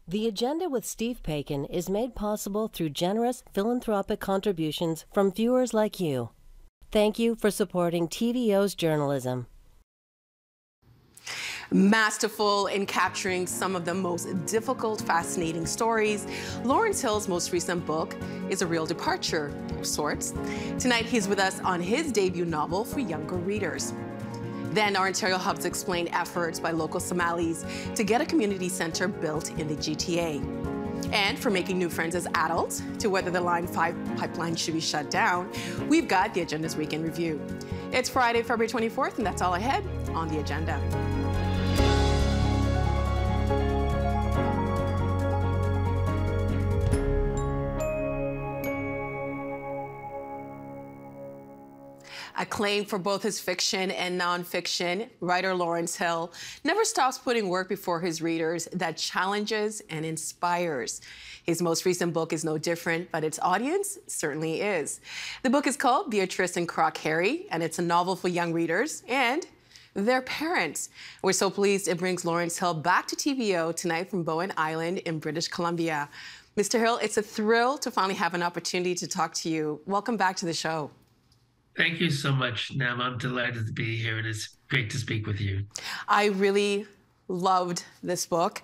The Agenda with Steve Paikin is made possible through generous philanthropic contributions from viewers like you. Thank you for supporting TVO's journalism. Masterful in capturing some of the most difficult, fascinating stories, Lawrence Hill's most recent book is a real departure of sorts. Tonight, he's with us on his debut novel for younger readers. Then our Ontario Hubs explain efforts by local Somalis to get a community center built in the GTA. And for making new friends as adults, to whether the Line 5 pipeline should be shut down, we've got the Agenda's Weekend Review. It's Friday, February 24th, and that's all ahead on the agenda. Acclaimed for both his fiction and nonfiction, writer Lawrence Hill never stops putting work before his readers that challenges and inspires. His most recent book is no different, but its audience certainly is. The book is called Beatrice and Croc Harry, and it's a novel for young readers and their parents. We're so pleased it brings Lawrence Hill back to TVO tonight from Bowen Island in British Columbia. Mr. Hill, it's a thrill to finally have an opportunity to talk to you. Welcome back to the show. Thank you so much, Nam. I'm delighted to be here, and it's great to speak with you. I really loved this book.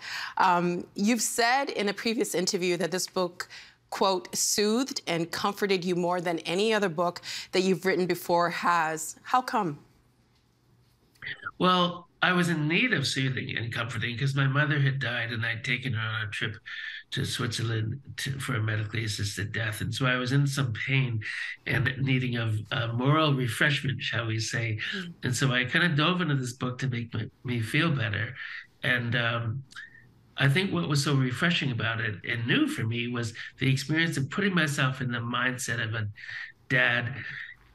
You've said in a previous interview that this book, quote, soothed and comforted you more than any other book that you've written before has. How come? Well, I was in need of soothing and comforting because my mother had died, and I'd taken her on a trip to Switzerland for a medically assisted death. And so I was in some pain and needing of moral refreshment, shall we say. And so I kind of dove into this book to make me feel better. And I think what was so refreshing about it and new for me was the experience of putting myself in the mindset of a dad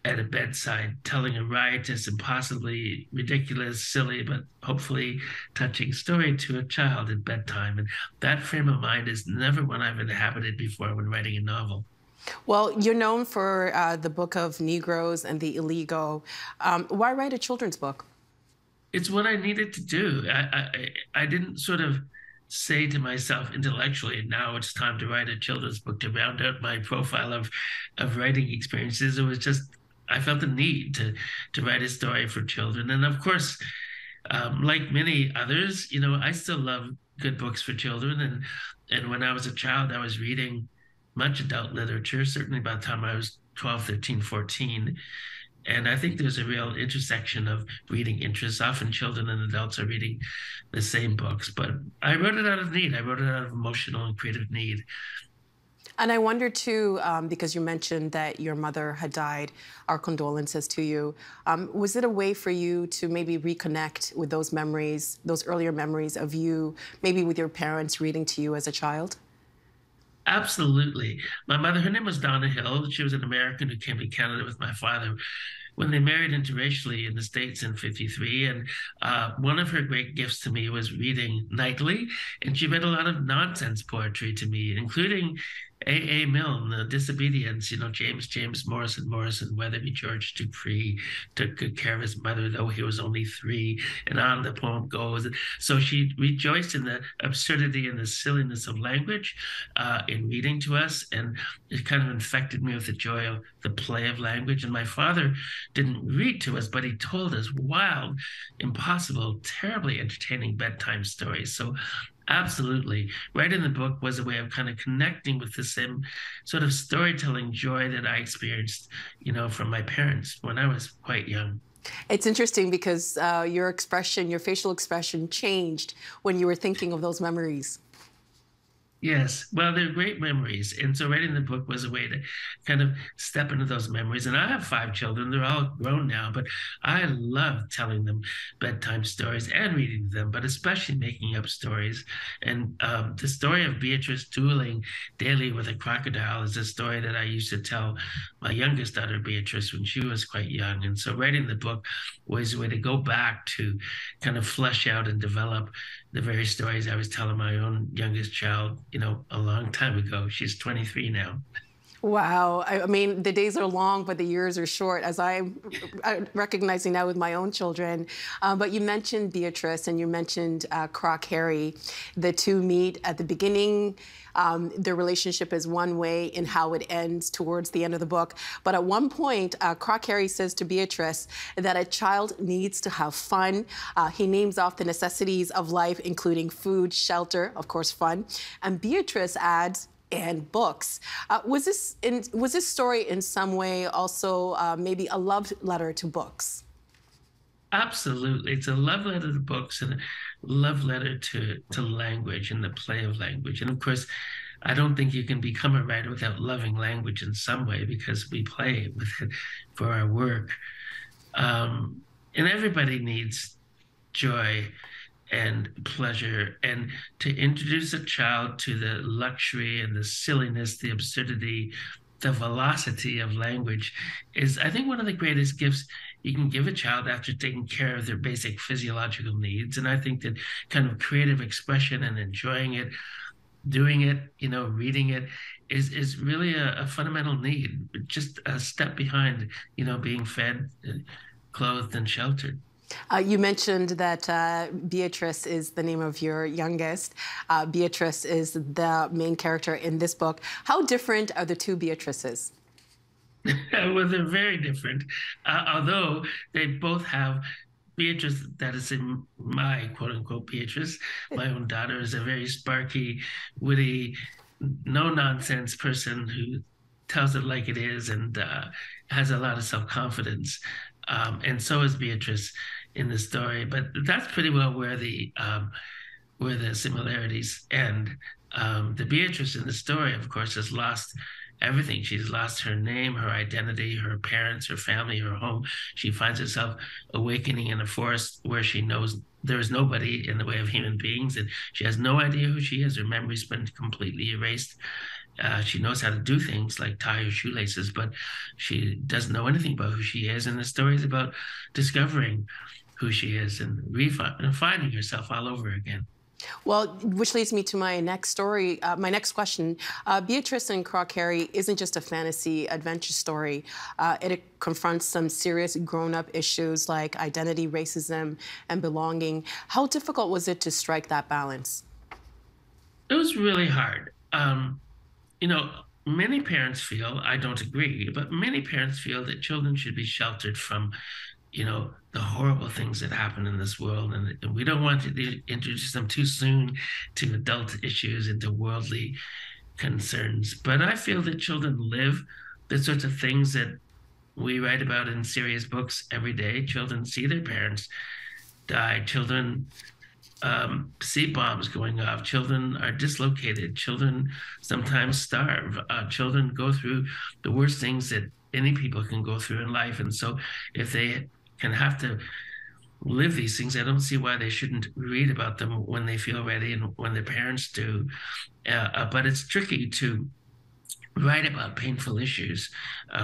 at a bedside, telling a riotous and possibly ridiculous, silly, but hopefully touching story to a child at bedtime. And that frame of mind is never one I've inhabited before when writing a novel. Well, you're known for the book of Negroes and the illegal. Why write a children's book? It's what I needed to do. I didn't sort of say to myself intellectually, now it's time to write a children's book to round out my profile of writing experiences. It was just, I felt the need to write a story for children. And of course, like many others, you know, I still love good books for children. And when I was a child, I was reading much adult literature, certainly by the time I was 12, 13, 14. And I think there's a real intersection of reading interests. Often children and adults are reading the same books, but I wrote it out of need. I wrote it out of emotional and creative need. And I wonder, too, because you mentioned that your mother had died, our condolences to you. Was it a way for you to maybe reconnect with those memories, those earlier memories of you, maybe with your parents reading to you as a child? Absolutely. My mother, her name was Donna Hill. She was an American who came to Canada with my father when they married interracially in the States in '53. And one of her great gifts to me was reading nightly. And she read a lot of nonsense poetry to me, including A.A. Milne, The Disobedience, you know, James Morrison, Weatherby George Dupree took good care of his mother, though he was only 3, and on the poem goes. So she rejoiced in the absurdity and the silliness of language in reading to us, and it kind of infected me with the joy of the play of language. And my father didn't read to us, but he told us wild, impossible, terribly entertaining bedtime stories. So absolutely. Writing the book was a way of kind of connecting with the same sort of storytelling joy that I experienced, you know, from my parents when I was quite young. It's interesting because your expression, your facial expression changed when you were thinking of those memories. Yes, well, they're great memories. And so writing the book was a way to kind of step into those memories. And I have 5 children. They're all grown now, but I love telling them bedtime stories and reading them, but especially making up stories. And the story of Beatrice dueling daily with a crocodile is a story that I used to tell my youngest daughter, Beatrice, when she was quite young. And so writing the book was a way to go back to kind of flesh out and develop the very stories I was telling my own youngest child, you know, a long time ago. She's 23 now. Wow. I mean, the days are long, but the years are short, as I'm recognizing now with my own children. But you mentioned Beatrice and you mentioned Croc Harry. The two meet at the beginning. Their relationship is one way in how it ends towards the end of the book. But at one point, Croc Harry says to Beatrice that a child needs to have fun. He names off the necessities of life, including food, shelter, of course, fun. And Beatrice adds, and books. Was this story in some way also maybe a love letter to books? Absolutely. It's a love letter to books and a love letter to language and the play of language. And of course, I don't think you can become a writer without loving language in some way, because we play with it for our work. And everybody needs joy and pleasure, and to introduce a child to the luxury and the silliness, the absurdity, the velocity of language is, I think, one of the greatest gifts you can give a child after taking care of their basic physiological needs. And I think that kind of creative expression and enjoying it, doing it, reading it is really a fundamental need, just a step behind, being fed, clothed, and sheltered. You mentioned that Beatrice is the name of your youngest. Beatrice is the main character in this book. How different are the two Beatrices? Well, they're very different, although they both have Beatrice, that is in my quote-unquote Beatrice. My own daughter is a very sparky, witty, no-nonsense person who tells it like it is and has a lot of self-confidence. And so is Beatrice in the story, but that's pretty well where the similarities end. The Beatrice in the story, of course, has lost everything. She's lost her name, her identity, her parents, her family, her home. She finds herself awakening in a forest where she knows there is nobody in the way of human beings, and she has no idea who she is. Her memory's been completely erased. She knows how to do things like tie her shoelaces, but she doesn't know anything about who she is. And the story is about discovering who she is and finding herself all over again. Well, which leads me to my next story, my next question. Beatrice and Croc Harry isn't just a fantasy adventure story. It confronts some serious grown-up issues like identity, racism, and belonging. How difficult was it to strike that balance? It was really hard. Many parents feel, I don't agree, but many parents feel that children should be sheltered from, the horrible things that happen in this world. And we don't want to introduce them too soon to adult issues and to worldly concerns. But I feel that children live the sorts of things that we write about in serious books every day. Children see their parents die. Children see bombs going off. Children are dislocated. Children sometimes starve. Children go through the worst things that any people can go through in life. And so if they can have to live these things, I don't see why they shouldn't read about them when they feel ready and when their parents do. But it's tricky to write about painful issues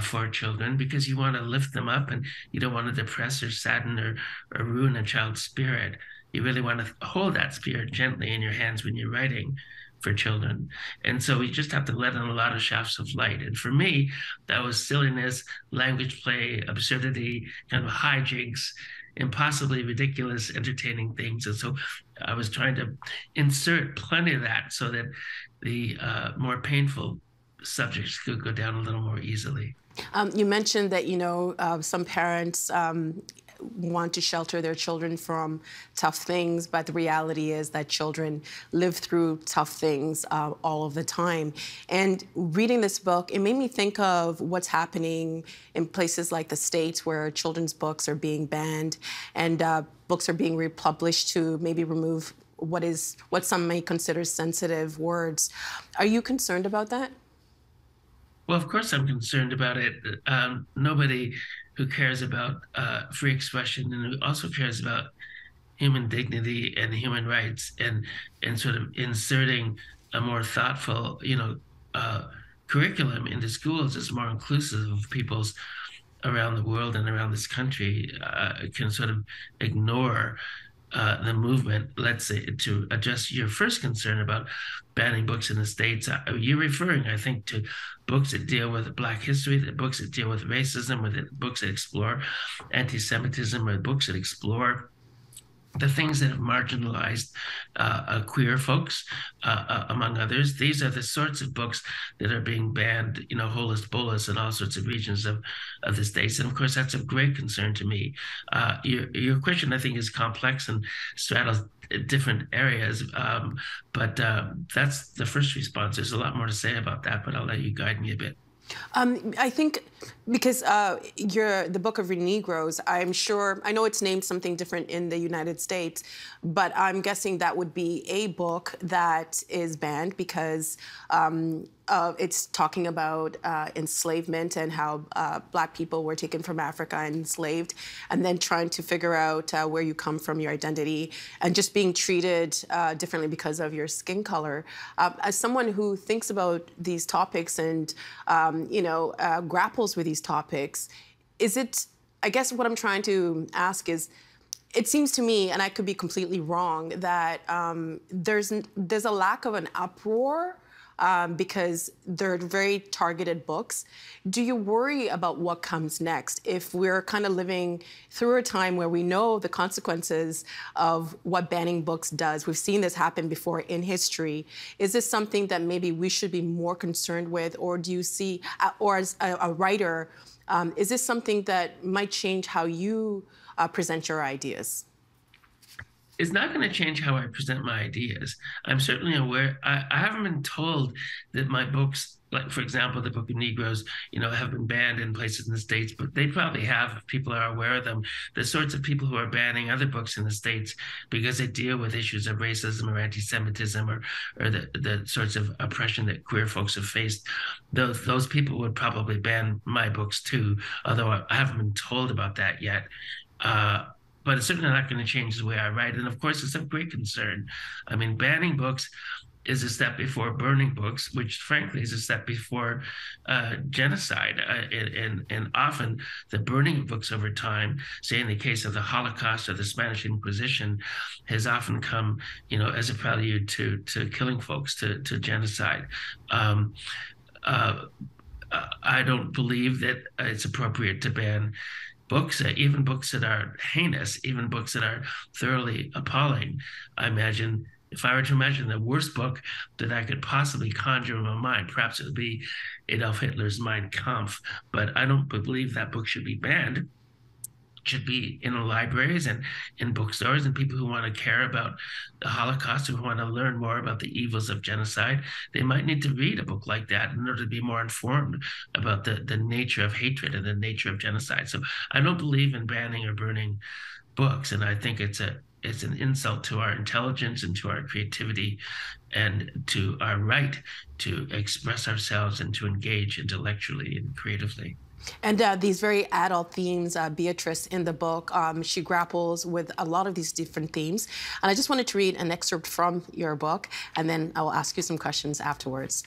for children, because you want to lift them up and you don't want to depress or sadden or ruin a child's spirit. You really want to hold that spirit gently in your hands when you're writing for children. And so we just have to let in a lot of shafts of light. And for me, that was silliness, language play, absurdity, kind of hijinks, impossibly ridiculous, entertaining things. And so I was trying to insert plenty of that so that the more painful subjects could go down a little more easily. You mentioned that, some parents want to shelter their children from tough things, but the reality is that children live through tough things all of the time. And reading this book, it made me think of what's happening in places like the States, where children's books are being banned and books are being republished to maybe remove what some may consider sensitive words. Are you concerned about that? Well, of course I'm concerned about it. Nobody who cares about free expression and who also cares about human dignity and human rights and sort of inserting a more thoughtful, curriculum into schools that's more inclusive of peoples around the world and around this country can sort of ignore the movement, let's say, to address your first concern about banning books in the States, you're referring, I think, to books that deal with Black history, the books that deal with racism, or the books that explore anti-Semitism, or books that explore the things that have marginalized queer folks, among others. These are the sorts of books that are being banned, holus bolus in all sorts of regions of the States. And of course, that's of great concern to me. Your question, I think, is complex and straddles different areas. But that's the first response. There's a lot more to say about that, but I'll let you guide me a bit. I think because the Book of Negroes, I know it's named something different in the United States, but I'm guessing that would be a book that is banned because it's talking about enslavement and how Black people were taken from Africa and enslaved, and then trying to figure out where you come from, your identity, and just being treated differently because of your skin color. As someone who thinks about these topics and grapples with these topics, I guess what I'm trying to ask is, it seems to me, and I could be completely wrong, that there's a lack of an uproar because they're very targeted books. Do you worry about what comes next if we're kind of living through a time where we know the consequences of what banning books does? We've seen this happen before in history. Is this something that maybe we should be more concerned with, or do you see, or as a writer, is this something that might change how you present your ideas? It's not going to change how I present my ideas. I'm certainly aware. I haven't been told that my books, like, for example, the Book of Negroes, have been banned in places in the States, but they probably have if people are aware of them. The sorts of people who are banning other books in the States because they deal with issues of racism or anti-Semitism or the sorts of oppression that queer folks have faced, those people would probably ban my books too, although I haven't been told about that yet. But it's certainly not going to change the way I write. And of course, it's of great concern. I mean, banning books is a step before burning books, which frankly is a step before genocide. And often the burning of books over time, say in the case of the Holocaust or the Spanish Inquisition, has often come, as a prelude to killing folks, to genocide. I don't believe that it's appropriate to ban books, even books that are heinous, even books that are thoroughly appalling. I imagine, if I were to imagine the worst book that I could possibly conjure in my mind, perhaps it would be Adolf Hitler's Mein Kampf, but I don't believe that book should be banned. It should be in the libraries and in bookstores, and people who want to care about the Holocaust, who want to learn more about the evils of genocide, they might need to read a book like that in order to be more informed about the nature of hatred and the nature of genocide. So I don't believe in banning or burning books, and I think it's an insult to our intelligence and to our creativity and to our right to express ourselves and to engage intellectually and creatively. And these very adult themes, Beatrice in the book, she grapples with a lot of these different themes. And I just wanted to read an excerpt from your book, and then I will ask you some questions afterwards.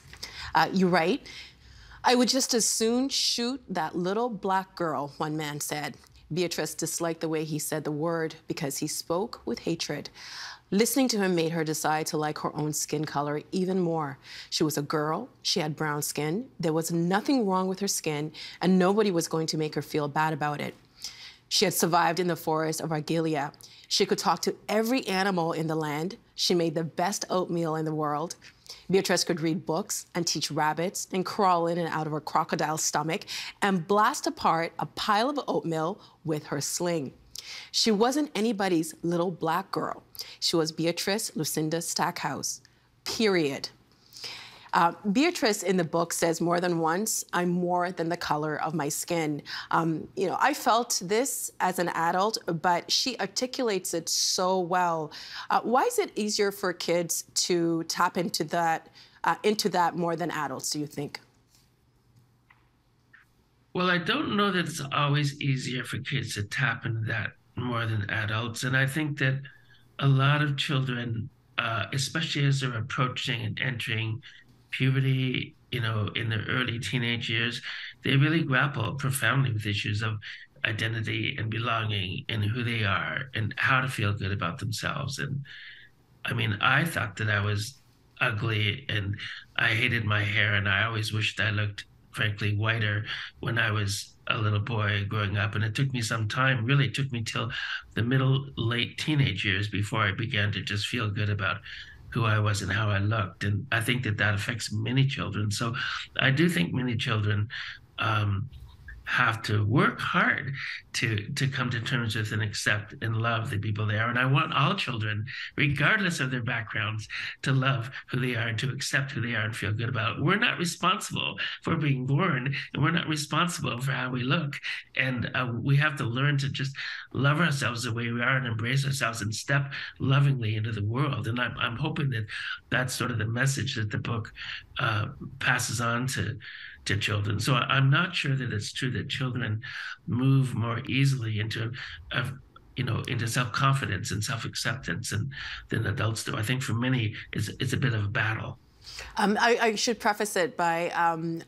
You write, "I would just as soon shoot that little Black girl," one man said. Beatrice disliked the way he said the word because he spoke with hatred. Listening to him made her decide to like her own skin color even more. She was a girl, she had brown skin, there was nothing wrong with her skin, and nobody was going to make her feel bad about it. She had survived in the forest of Argelia. She could talk to every animal in the land. She made the best oatmeal in the world. Beatrice could read books and teach rabbits and crawl in and out of a crocodile's stomach and blast apart a pile of oatmeal with her sling. She wasn't anybody's little Black girl. She was Beatrice Lucinda Stackhouse, period. Beatrice in the book says more than once, "I'm more than the color of my skin." I felt this as an adult, but she articulates it so well. Why is it easier for kids to tap into that more than adults, do you think? Well, I don't know that it's always easier for kids to tap into that more than adults. And I think that a lot of children, especially as they're approaching and entering puberty, in their early teenage years, they really grapple profoundly with issues of identity and belonging and who they are and how to feel good about themselves. And I mean, I thought that I was ugly and I hated my hair, and I always wished I looked, frankly, whiter when I was a little boy growing up. And it took me some time, really it took me till the late teenage years before I began to just feel good about who I was and how I looked. And I think that that affects many children. So I do think many children have to work hard to come to terms with and accept and love the people they are. And I want all children, regardless of their backgrounds, to love who they are and to accept who they are and feel good about it. We're not responsible for being born, and we're not responsible for how we look. And we have to learn to just love ourselves the way we are and embrace ourselves and step lovingly into the world. And I'm hoping that that's sort of the message that the book passes on to children. So I'm not sure that it's true that children move more easily into self-confidence and self-acceptance than adults do. I think for many, it's a bit of a battle. I should preface it by I'm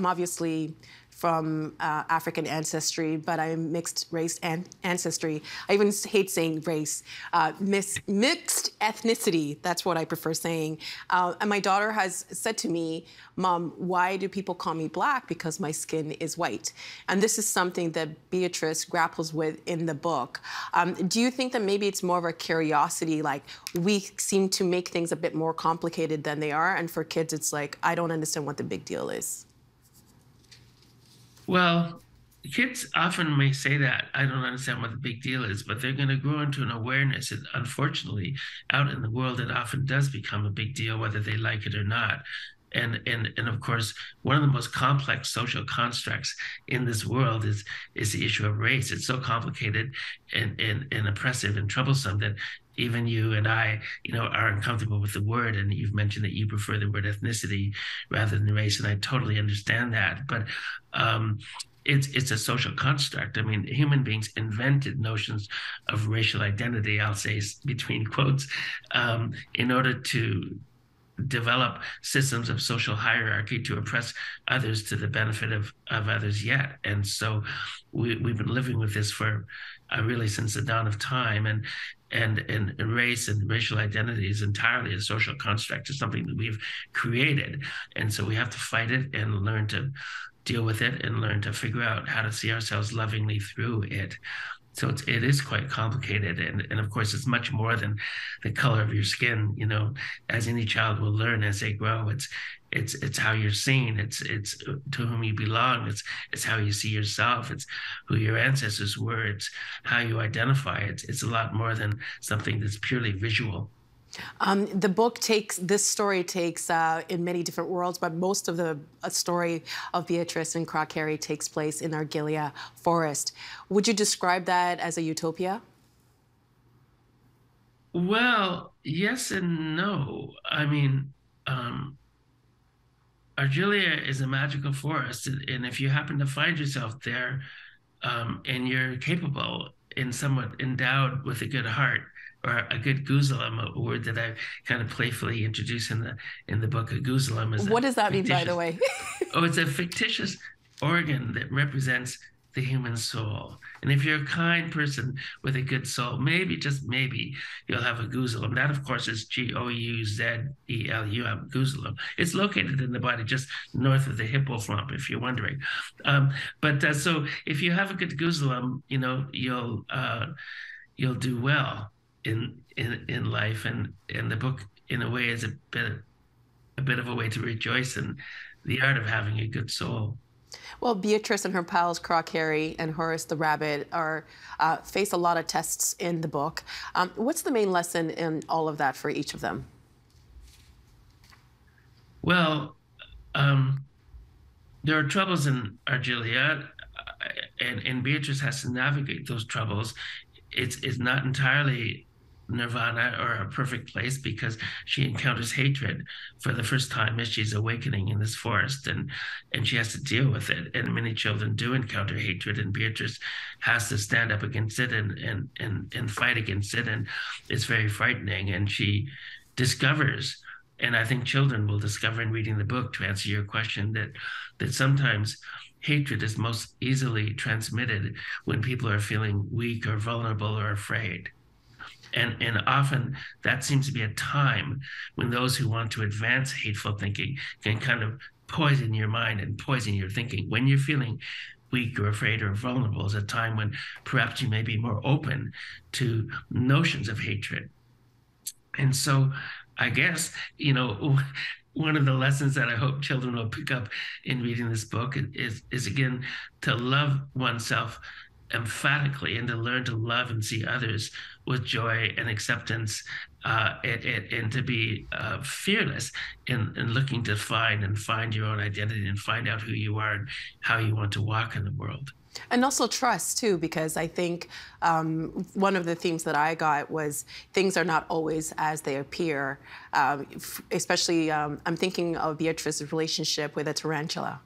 obviously from African ancestry, but I'm mixed race and ancestry. I even hate saying race. Mixed ethnicity, that's what I prefer saying. And my daughter has said to me, Mom, why do people call me Black? Because my skin is white. And this is something that Beatrice grapples with in the book. Do you think that maybe it's more of a curiosity, like we seem to make things a bit more complicated than they are, and for kids it's like, I don't understand what the big deal is? Well, kids often may say that, I don't understand what the big deal is, but they're going to grow into an awareness that, unfortunately, out in the world, it often does become a big deal, whether they like it or not. And of course, one of the most complex social constructs in this world is the issue of race. It's so complicated and oppressive and troublesome that even you and I, are uncomfortable with the word. And you've mentioned that you prefer the word ethnicity rather than race, and I totally understand that. But it's a social construct. I mean, human beings invented notions of racial identity, I'll say between quotes, in order to develop systems of social hierarchy to oppress others to the benefit of others yet. And so we've been living with this for really since the dawn of time. And race and racial identity is entirely a social construct. It's something that we've created. And so we have to fight it and learn to deal with it and learn to figure out how to see ourselves lovingly through it. So it is quite complicated. And of course, it's much more than the color of your skin, as any child will learn as they grow. It's how you're seen. It's to whom you belong. It's how you see yourself. It's who your ancestors were. It's how you identify. It's a lot more than something that's purely visual. This story takes in many different worlds, but most of the story of Beatrice and Croc Harry takes place in Argilia Forest. Would you describe that as a utopia? Well, yes and no. I mean, Argilia is a magical forest, and if you happen to find yourself there, and you're capable and somewhat endowed with a good heart, or a good guzulam, a word that I kind of playfully introduce in the book. A guzulam is what does that mean, by the way? Oh, it's a fictitious organ that represents the human soul. And if you're a kind person with a good soul, maybe, just maybe, you'll have a guzulam. That, of course, is Gouzelum, guzulam. It's located in the body just north of the hippofrump, if you're wondering. So if you have a good guzulam, you'll do well in life, and the book in a way is a bit of a way to rejoice in the art of having a good soul. Well, Beatrice and her pals Croc Harry and Horace the rabbit face a lot of tests in the book. What's the main lesson in all of that for each of them? Well, there are troubles in Argilia, and Beatrice has to navigate those troubles. It's not entirely nirvana or a perfect place, because she encounters hatred for the first time as she's awakening in this forest, and she has to deal with it. And many children do encounter hatred, and Beatrice has to stand up against it and fight against it, and it's very frightening. And she discovers, and I think children will discover in reading the book, to answer your question, that sometimes hatred is most easily transmitted when people are feeling weak or vulnerable or afraid. And often that seems to be a time when those who want to advance hateful thinking can kind of poison your mind and poison your thinking. When you're feeling weak or afraid or vulnerable is a time when perhaps you may be more open to notions of hatred. And so I guess, one of the lessons that I hope children will pick up in reading this book is again, to love oneself emphatically and to learn to love and see others with joy and acceptance, and to be fearless in looking to find your own identity and find out who you are and how you want to walk in the world. And also trust, too, because I think one of the themes that I got was things are not always as they appear, especially I'm thinking of Beatrice's relationship with a tarantula.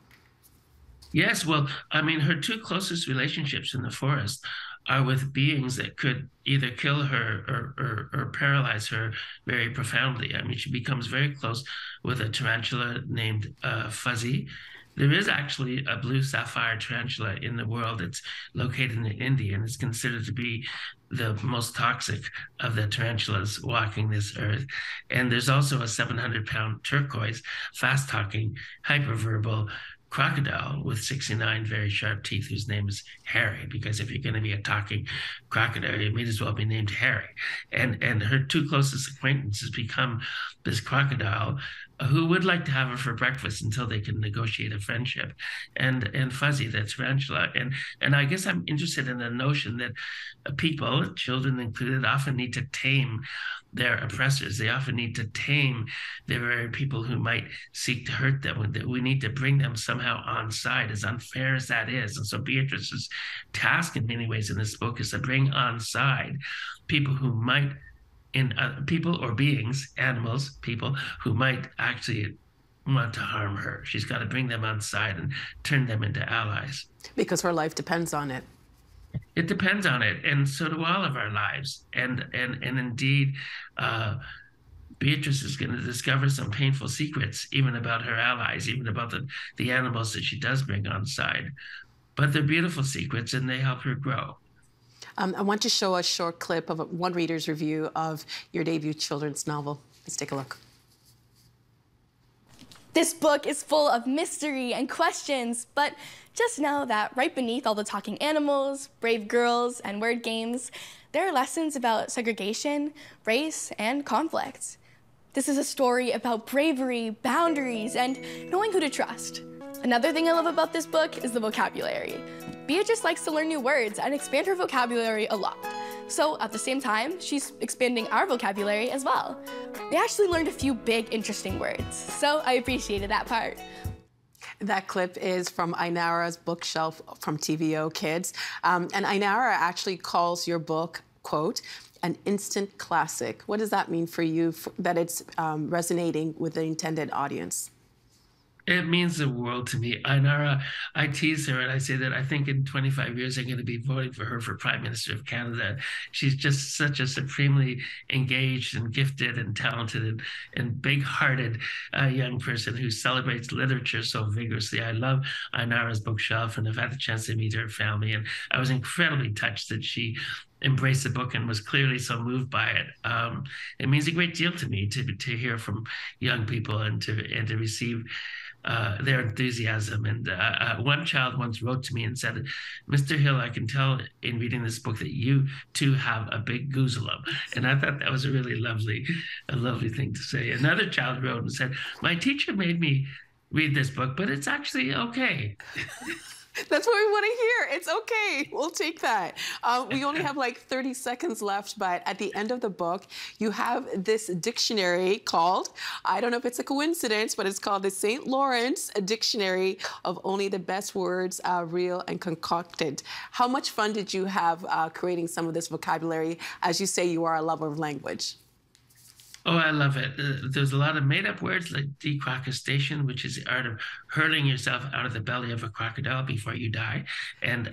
Yes, well, I mean, her two closest relationships in the forest are with beings that could either kill her or paralyze her very profoundly. I mean, she becomes very close with a tarantula named Fuzzy. There is actually a blue sapphire tarantula in the world. It's located in India, and it's considered to be the most toxic of the tarantulas walking this earth. And there's also a 700-pound turquoise, fast-talking, hyperverbal crocodile with 69 very sharp teeth, whose name is Harry, because if you're going to be a talking crocodile, you may as well be named Harry. And her two closest acquaintances become this crocodile who would like to have her for breakfast until they can negotiate a friendship, and Fuzzy, the tarantula. And I guess I'm interested in the notion that people, children included, often need to tame their oppressors. They often need to tame the very people who might seek to hurt them. We need to bring them somehow on side, as unfair as that is. And so Beatrice's task in many ways in this book is to bring on side people who might, people or beings, animals, people who might actually want to harm her. She's got to bring them on side and turn them into allies. Because her life depends on it. It depends on it, and so do all of our lives. And indeed, Beatrice is going to discover some painful secrets, even about her allies, even about the animals that she does bring on side. But they're beautiful secrets, and they help her grow. I want to show a short clip of one reader's review of your debut children's novel. Let's take a look. This book is full of mystery and questions, but just know that right beneath all the talking animals, brave girls, and word games, there are lessons about segregation, race, and conflict. This is a story about bravery, boundaries, and knowing who to trust. Another thing I love about this book is the vocabulary. Beatrice likes to learn new words and expand her vocabulary a lot. So at the same time, she's expanding our vocabulary as well. We actually learned a few big, interesting words, so I appreciated that part. That clip is from Ainara's bookshelf from TVO Kids. And Ainara actually calls your book, quote, an instant classic. What does that mean for you, that it's resonating with the intended audience? It means the world to me. Ainara, I tease her and I say that I think in 25 years I'm going to be voting for her for Prime Minister of Canada. She's just such a supremely engaged and gifted and talented and big-hearted young person who celebrates literature so vigorously. I love Ainara's bookshelf, and I've had the chance to meet her family, and I was incredibly touched that she embraced the book and was clearly so moved by it. It means a great deal to me to hear from young people and to receive their enthusiasm. And one child once wrote to me and said, "Mr. Hill, I can tell in reading this book that you too have a big goozlem." And I thought that was a really lovely thing to say. Another child wrote and said, "My teacher made me read this book, but it's actually okay." That's what we want to hear. It's okay. We'll take that. We only have like 30 seconds left, but at the end of the book, you have this dictionary called, I don't know if it's a coincidence, but it's called the St. Lawrence Dictionary of Only the Best Words, Real and Concocted. How much fun did you have creating some of this vocabulary? As you say, you are a lover of language. Oh, I love it. There's a lot of made-up words like decrocustation, which is the art of hurling yourself out of the belly of a crocodile before you die, and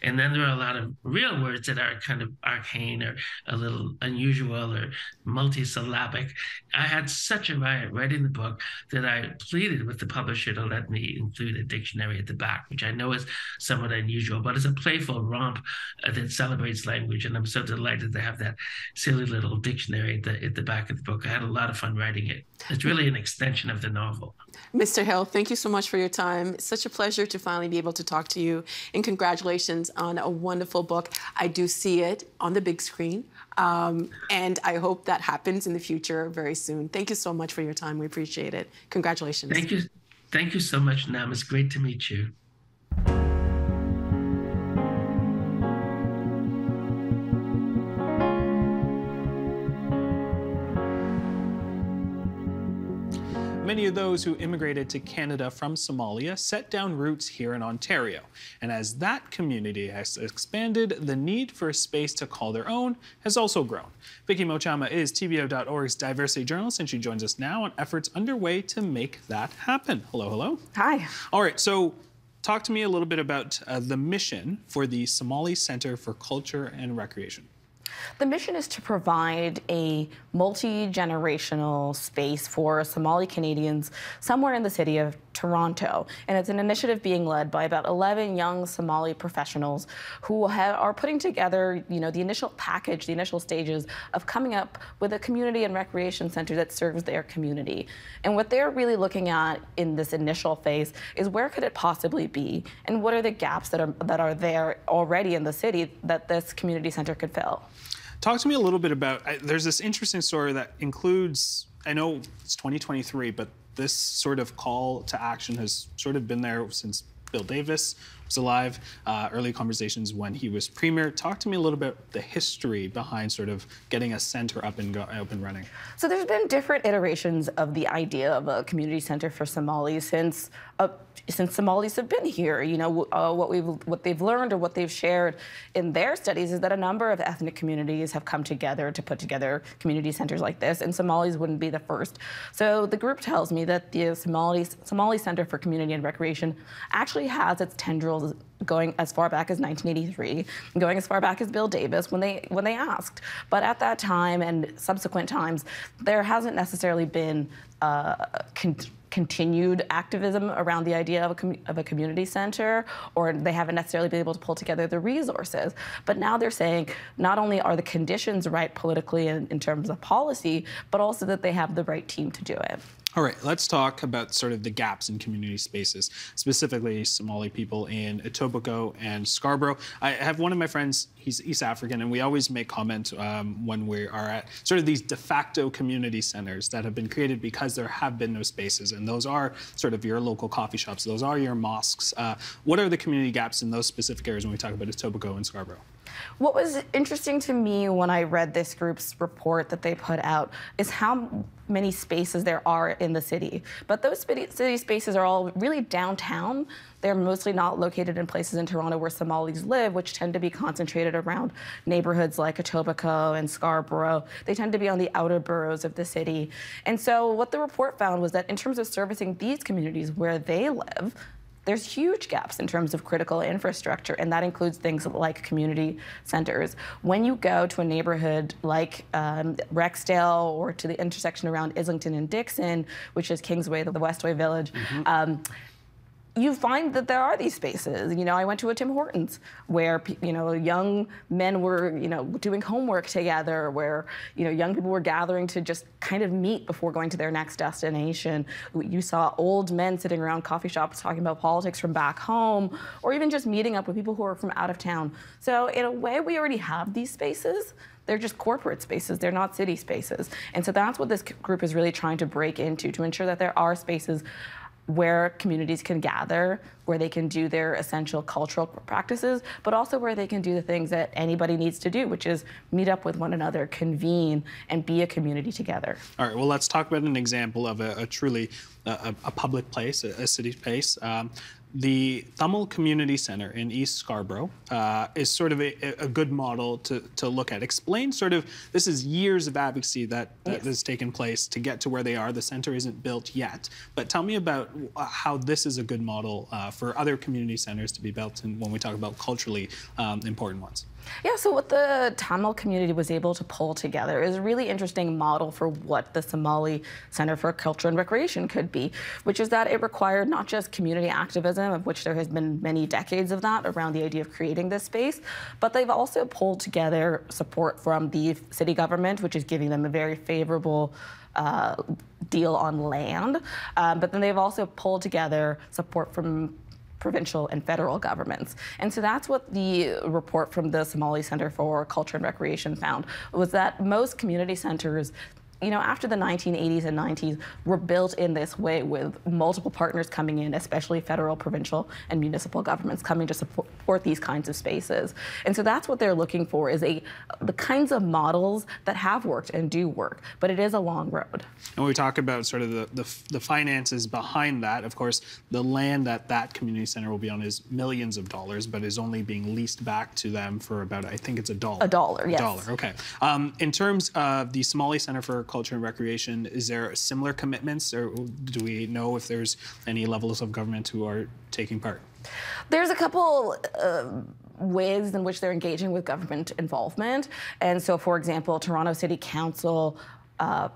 then there are a lot of real words that are kind of arcane or a little unusual or multisyllabic. I had such a riot writing the book that I pleaded with the publisher to let me include a dictionary at the back, which I know is somewhat unusual, but it's a playful romp that celebrates language, and I'm so delighted to have that silly little dictionary at the back of the book. I had a lot of fun writing it. It's really an extension of the novel. Mr. Hill, thank you so much for your time. It's such a pleasure to finally be able to talk to you, and congratulations on a wonderful book. I do see it on the big screen, and I hope that happens in the future very soon. Thank you so much for your time. We appreciate it. Congratulations. Thank you. Thank you so much, Nam. It's great to meet you. Many of those who immigrated to Canada from Somalia set down roots here in Ontario. And as that community has expanded, the need for a space to call their own has also grown. Vicky Mochama is TVO.org's diversity journalist, and she joins us now on efforts underway to make that happen. Hello, hello. Hi. All right, so talk to me a little bit about the mission for the Somali Center for Culture and Recreation. The mission is to provide a multi-generational space for Somali Canadians somewhere in the city of Toronto. And it's an initiative being led by about 11 young Somali professionals who are putting together, the initial package, the initial stages of coming up with a community and recreation center that serves their community. And what they're really looking at in this initial phase is where could it possibly be, and what are the gaps that are there already in the city that this community center could fill. Talk to me a little bit about, there's this interesting story that includes, I know it's 2023, but this sort of call to action has sort of been there since Bill Davis was alive, early conversations when he was premier. Talk to me a little bit about the history behind sort of getting a center up and running. So there's been different iterations of the idea of a community center for Somalis since Somalis have been here. What they've learned or what they've shared in their studies is that a number of ethnic communities have come together to put together community centers like this, and Somalis wouldn't be the first. So the group tells me that the Somali Center for Community and Recreation actually has its tendrils going as far back as 1983, going as far back as Bill Davis when they asked. But at that time and subsequent times, there hasn't necessarily been continued activism around the idea of a community center, or they haven't necessarily been able to pull together the resources. But now they're saying not only are the conditions right politically in terms of policy, but also that they have the right team to do it. All right, let's talk about sort of the gaps in community spaces, specifically Somali people in Etobicoke and Scarborough. I have one of my friends, he's East African, and we always make comment when we are at sort of these de facto community centers that have been created because there have been no spaces, and those are sort of your local coffee shops, those are your mosques. What are the community gaps in those specific areas when we talk about Etobicoke and Scarborough? What was interesting to me when I read this group's report that they put out is how many spaces there are in the city. But those city spaces are all really downtown. They're mostly not located in places in Toronto where Somalis live, which tend to be concentrated around neighborhoods like Etobicoke and Scarborough. They tend to be on the outer boroughs of the city. And so what the report found was that in terms of servicing these communities where they live, there's huge gaps in terms of critical infrastructure, and that includes things like community centers. When you go to a neighborhood like Rexdale or to the intersection around Islington and Dixon, which is Kingsway, the Westway Village, you find that there are these spaces. I went to a Tim Hortons where, young men were, doing homework together, where, young people were gathering to just kind of meet before going to their next destination. You saw old men sitting around coffee shops talking about politics from back home, or even just meeting up with people who are from out of town. So in a way, we already have these spaces. They're just corporate spaces. They're not city spaces. And so that's what this group is really trying to break into, to ensure that there are spaces where communities can gather, where they can do their essential cultural practices, but also where they can do the things that anybody needs to do, which is meet up with one another, convene, and be a community together. All right, well, let's talk about an example of a truly a public place, a city space. The Tamil Community Center in East Scarborough is sort of a good model to look at. Explain sort of, this is years of advocacy that has taken place to get to where they are. The center isn't built yet, but tell me about how this is a good model for other community centers to be built, and when we talk about culturally important ones. Yeah, so what the Tamil community was able to pull together is a really interesting model for what the Somali Center for Culture and Recreation could be, which is that it required not just community activism, of which there has been many decades of that around the idea of creating this space, but they've also pulled together support from the city government, which is giving them a very favorable deal on land, but then they've also pulled together support from provincial and federal governments. And so that's what the report from the Somali Center for Culture and Recreation found, was that most community centers, you know, after the 1980s and 90s, were built in this way with multiple partners coming in, especially federal, provincial, and municipal governments coming to support these kinds of spaces. And so that's what they're looking for, is the kinds of models that have worked and do work, but it is a long road. And when we talk about sort of the finances behind that, of course, the land that community center will be on is millions of dollars, but is only being leased back to them for about, I think it's $1. $1, yes. $1, okay. In terms of the Somali Center for Culture and Recreation, is there similar commitments, or do we know if there's any levels of government who are taking part? There's a couple ways in which they're engaging with government involvement. And so, for example, Toronto City Council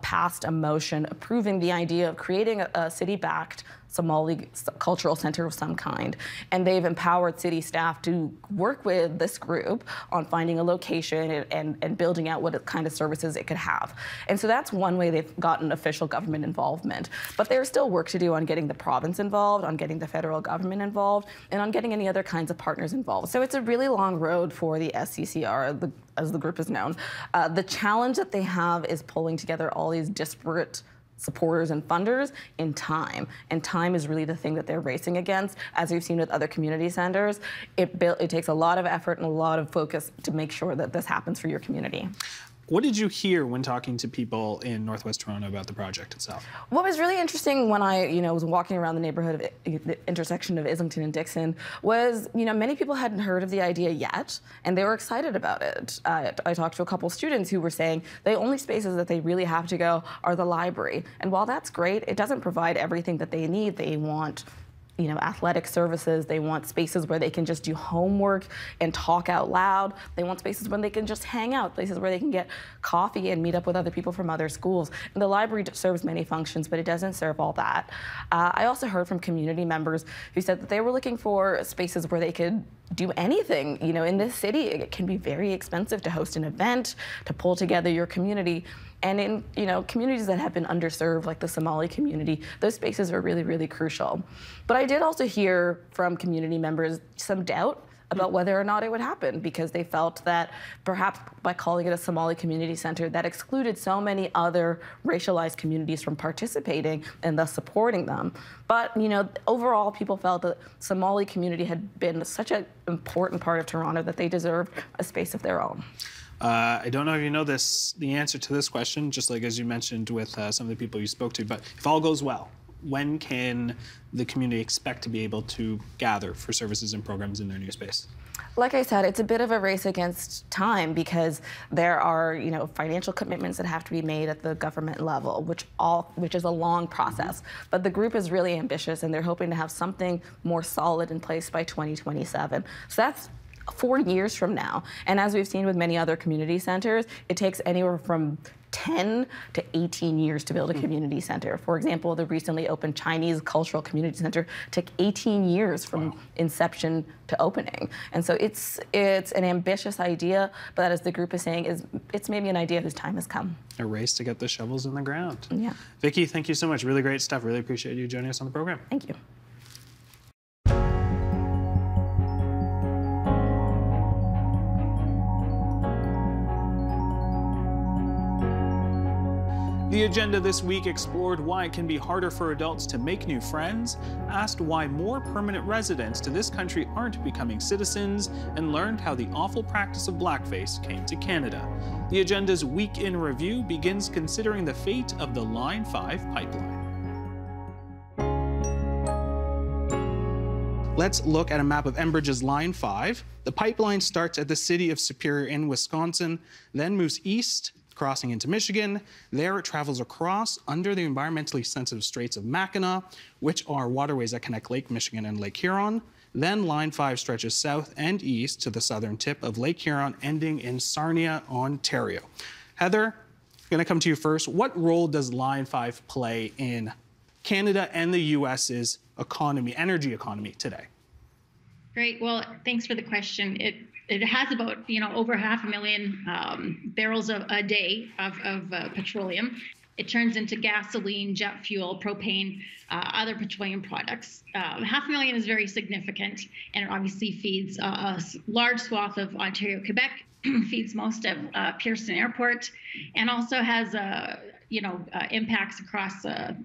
passed a motion approving the idea of creating a city-backed Somali cultural center of some kind. And they've empowered city staff to work with this group on finding a location and building out what kind of services it could have. And so that's one way they've gotten official government involvement. But there's still work to do on getting the province involved, on getting the federal government involved, and on getting any other kinds of partners involved. So it's a really long road for the SCCR, as the group is known. The challenge that they have is pulling together all these disparate supporters and funders in time. And time is really the thing that they're racing against. As we've seen with other community centers, it takes a lot of effort and a lot of focus to make sure that this happens for your community. What did you hear when talking to people in Northwest Toronto about the project itself? What was really interesting when I, was walking around the neighborhood of the intersection of Islington and Dixon was, many people hadn't heard of the idea yet, and they were excited about it. I talked to a couple students who were saying the only spaces that they really have to go are the library. And while that's great, it doesn't provide everything that they need. They want athletic services. They want spaces where they can just do homework and talk out loud. They want spaces where they can just hang out, places where they can get coffee and meet up with other people from other schools. And the library serves many functions, but it doesn't serve all that. I also heard from community members who said that they were looking for spaces where they could do anything. In this city, it can be very expensive to host an event, to pull together your community. And in communities that have been underserved, like the Somali community, those spaces are really, really crucial. But I did also hear from community members some doubt about whether or not it would happen, because they felt that perhaps by calling it a Somali community center, that excluded so many other racialized communities from participating and thus supporting them. But overall, people felt that Somali community had been such an important part of Toronto that they deserved a space of their own. I don't know if you know the answer to this question, just like as you mentioned with some of the people you spoke to, but if all goes well, when can the community expect to be able to gather for services and programs in their new space? Like I said, it's a bit of a race against time, because there are, financial commitments that have to be made at the government level, which is a long process. But the group is really ambitious, and they're hoping to have something more solid in place by 2027. So that's 4 years from now. And as we've seen with many other community centers, it takes anywhere from 10 to 18 years to build a community center. For example, the recently opened Chinese Cultural Community Center took 18 years from inception to opening. And so it's an ambitious idea, but as the group is saying, it's maybe an idea whose time has come. A race to get the shovels in the ground. Yeah. Vicky, thank you so much. Really great stuff. Really appreciate you joining us on the program. Thank you. The agenda this week explored why it can be harder for adults to make new friends, asked why more permanent residents to this country aren't becoming citizens, and learned how the awful practice of blackface came to Canada. The agenda's Week in Review begins considering the fate of the Line 5 pipeline. Let's look at a map of Enbridge's Line 5. The pipeline starts at the city of Superior in Wisconsin, then moves east, crossing into Michigan. There it travels across under the environmentally sensitive Straits of Mackinac, which are waterways that connect Lake Michigan and Lake Huron. Then Line 5 stretches south and east to the southern tip of Lake Huron, ending in Sarnia, Ontario. Heather, I'm going to come to you first. What role does Line 5 play in Canada and the US's economy, energy economy today? Great. Well, thanks for the question. It has about, over 500,000 barrels a day of petroleum. It turns into gasoline, jet fuel, propane, other petroleum products. 500,000 is very significant, and it obviously feeds a large swath of Ontario, Quebec, feeds most of Pearson Airport, and also has impacts across the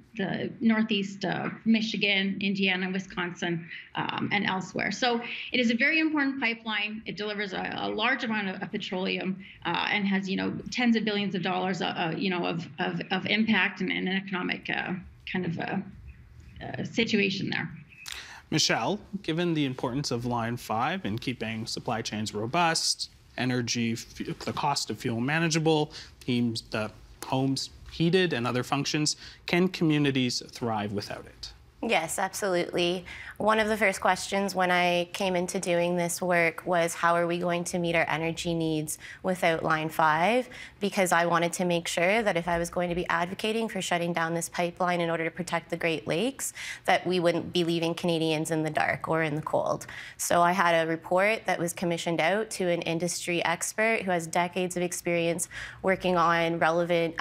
northeast Michigan, Indiana, Wisconsin, and elsewhere. So it is a very important pipeline. It delivers a large amount of petroleum and has tens of billions of dollars of impact and an economic kind of situation there. Michelle, given the importance of Line 5 in keeping supply chains robust, energy, the cost of fuel manageable, the homes heated and other functions, can communities thrive without it? Yes, absolutely. One of the first questions when I came into doing this work was, how are we going to meet our energy needs without Line 5? Because I wanted to make sure that if I was going to be advocating for shutting down this pipeline in order to protect the Great Lakes, that we wouldn't be leaving Canadians in the dark or in the cold. So I had a report that was commissioned out to an industry expert who has decades of experience working on relevant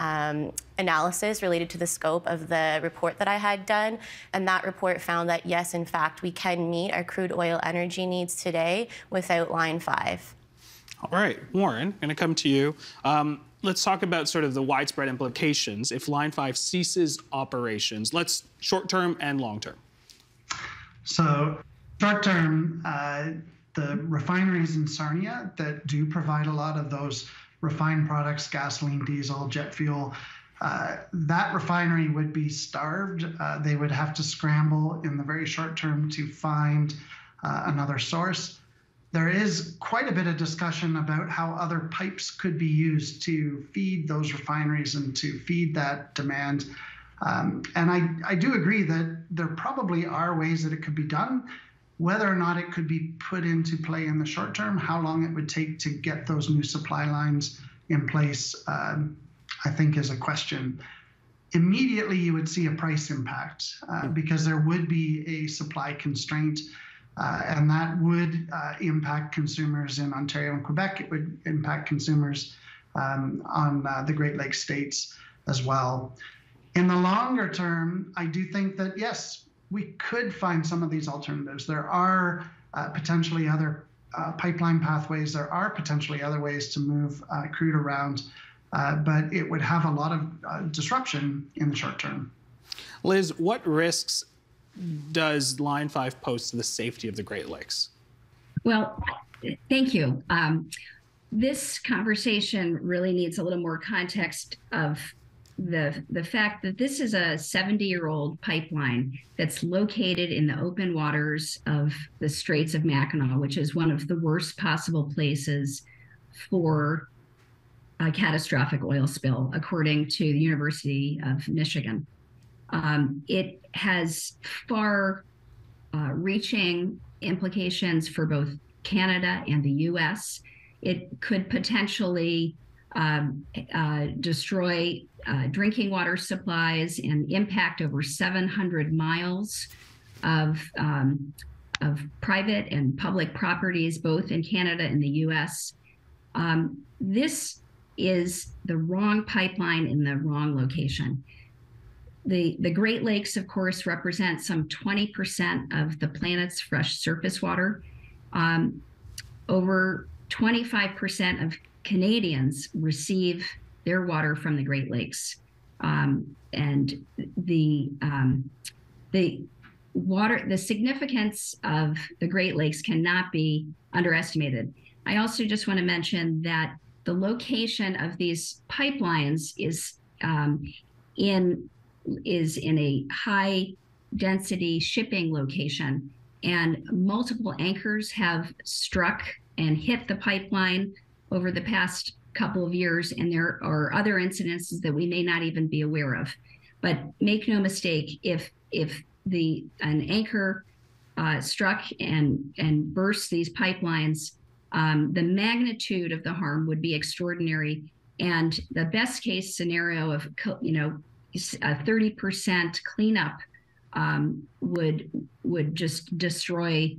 analysis related to the scope of the report that I had done. And that report found that, yes, in fact, we can meet our crude oil energy needs today without Line 5. All right, Warren, I'm going to come to you. Let's talk about sort of the widespread implications if Line 5 ceases operations. Let's short-term and long-term. So short-term, the refineries in Sarnia that do provide a lot of those refined products, gasoline, diesel, jet fuel, that refinery would be starved. They would have to scramble in the very short term to find another source. There is quite a bit of discussion about how other pipes could be used to feed those refineries and to feed that demand. And I do agree that there probably are ways that it could be done. Whether or not it could be put into play in the short term, how long it would take to get those new supply lines in place, I think is a question. Immediately, you would see a price impact because there would be a supply constraint, and that would impact consumers in Ontario and Quebec. It would impact consumers on the Great Lakes states as well. In the longer term, I do think that, yes, we could find some of these alternatives. There are potentially other pipeline pathways. There are potentially other ways to move crude around. But it would have a lot of disruption in the short term. Liz, what risks does Line 5 pose to the safety of the Great Lakes? Well, thank you. This conversation really needs a little more context of the fact that this is a 70-year-old pipeline that's located in the open waters of the Straits of Mackinac, which is one of the worst possible places for a catastrophic oil spill, according to the University of Michigan. It has far-reaching implications for both Canada and the U.S. It could potentially destroy drinking water supplies and impact over 700 miles of private and public properties, both in Canada and the U.S. This is the wrong pipeline in the wrong location. The Great Lakes, of course, represent some 20% of the planet's fresh surface water. Over 25% of Canadians receive their water from the Great Lakes. And the significance of the Great Lakes cannot be underestimated. I also just want to mention that the location of these pipelines is in a high density shipping location. and multiple anchors have struck and hit the pipeline over the past couple of years, and there are other incidences that we may not even be aware of. But make no mistake, if an anchor struck and burst these pipelines, the magnitude of the harm would be extraordinary. And the best case scenario of a 30% cleanup would just destroy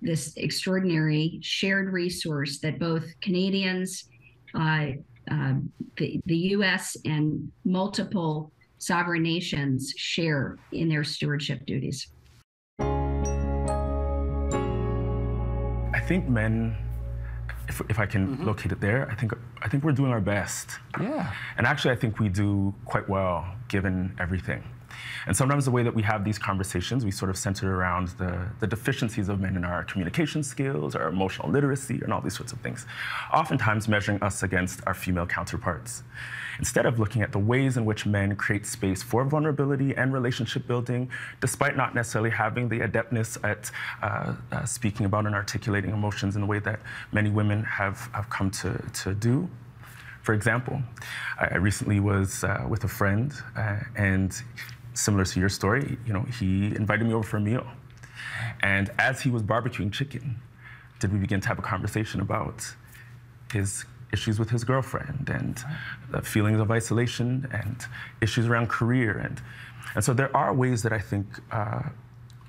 this extraordinary shared resource that both Canadians, the U.S. and multiple sovereign nations share in their stewardship duties. I think men, if I can locate it there, I think we're doing our best. Yeah. And actually, I think we do quite well, given everything. And sometimes the way that we have these conversations, we sort of center around the deficiencies of men in our communication skills, our emotional literacy, and all these sorts of things, oftentimes measuring us against our female counterparts. Instead of looking at the ways in which men create space for vulnerability and relationship building, despite not necessarily having the adeptness at speaking about and articulating emotions in a way that many women have come to do. For example, I recently was with a friend, and similar to your story, he invited me over for a meal. And as he was barbecuing chicken, did we begin to have a conversation about his issues with his girlfriend and the feelings of isolation and issues around career. And so there are ways that I think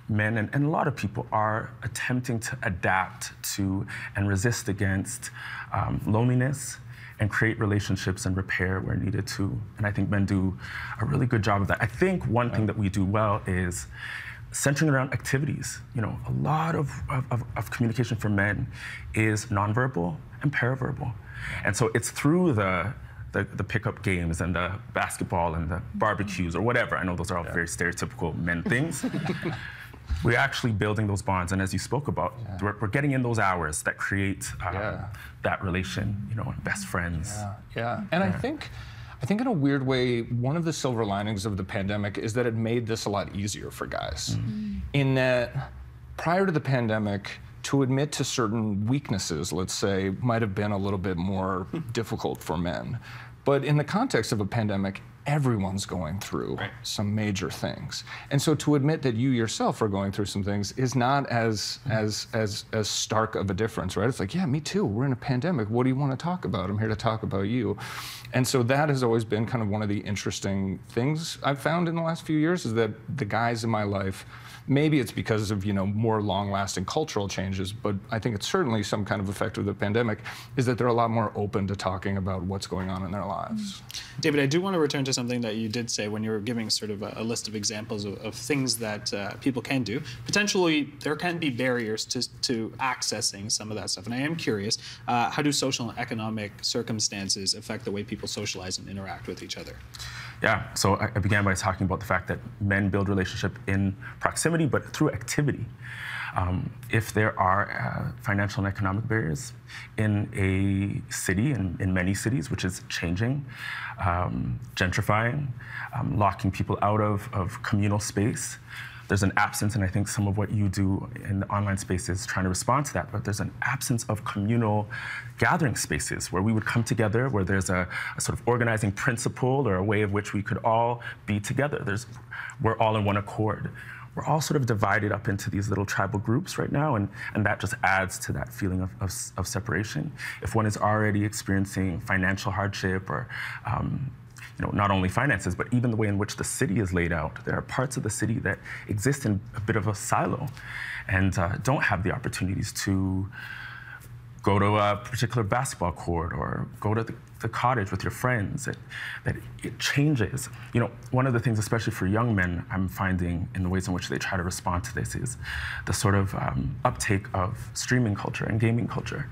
men and a lot of people are attempting to adapt to and resist against loneliness and create relationships and repair where needed to. And I think men do a really good job of that. I think one thing that we do well is centering around activities. A lot of communication for men is nonverbal and paraverbal. And so it's through the pickup games and the basketball and the barbecues or whatever. I know those are all very stereotypical men things. We're actually building those bonds, and as you spoke about, we're getting in those hours that create that relation, best friends. And I think in a weird way, one of the silver linings of the pandemic is that it made this a lot easier for guys. In that, prior to the pandemic, to admit to certain weaknesses, let's say, might have been a little bit more difficult for men. But in the context of a pandemic, everyone's going through some major things. And so to admit that you yourself are going through some things is not as stark of a difference, right? It's like, yeah, me too, we're in a pandemic. What do you want to talk about? I'm here to talk about you. And so that has always been kind of one of the interesting things I've found in the last few years, is that the guys in my life, maybe it's because of, more long-lasting cultural changes, but I think it's certainly some kind of effect of the pandemic, is that they're a lot more open to talking about what's going on in their lives. David, I do want to return to something that you did say when you were giving sort of a list of examples of things that people can do. Potentially, there can be barriers to accessing some of that stuff. And I am curious, how do social and economic circumstances affect the way people socialize and interact with each other? Yeah, so I began by talking about the fact that men build relationship in proximity, but through activity. If there are financial and economic barriers in a city, and in many cities, which is changing, gentrifying, locking people out of communal space, there's an absence, and I think some of what you do in the online space is trying to respond to that, but there's an absence of communal gathering spaces where we would come together, where there's a sort of organizing principle or a way of which we could all be together. We're all in one accord. We're all sort of divided up into these little tribal groups right now, and that just adds to that feeling of separation. If one is already experiencing financial hardship or not only finances, but even the way in which the city is laid out. There are parts of the city that exist in a bit of a silo and don't have the opportunities to go to a particular basketball court or go to the cottage with your friends. That it changes. One of the things, especially for young men, I'm finding in the ways in which they try to respond to this is the sort of uptake of streaming culture and gaming culture.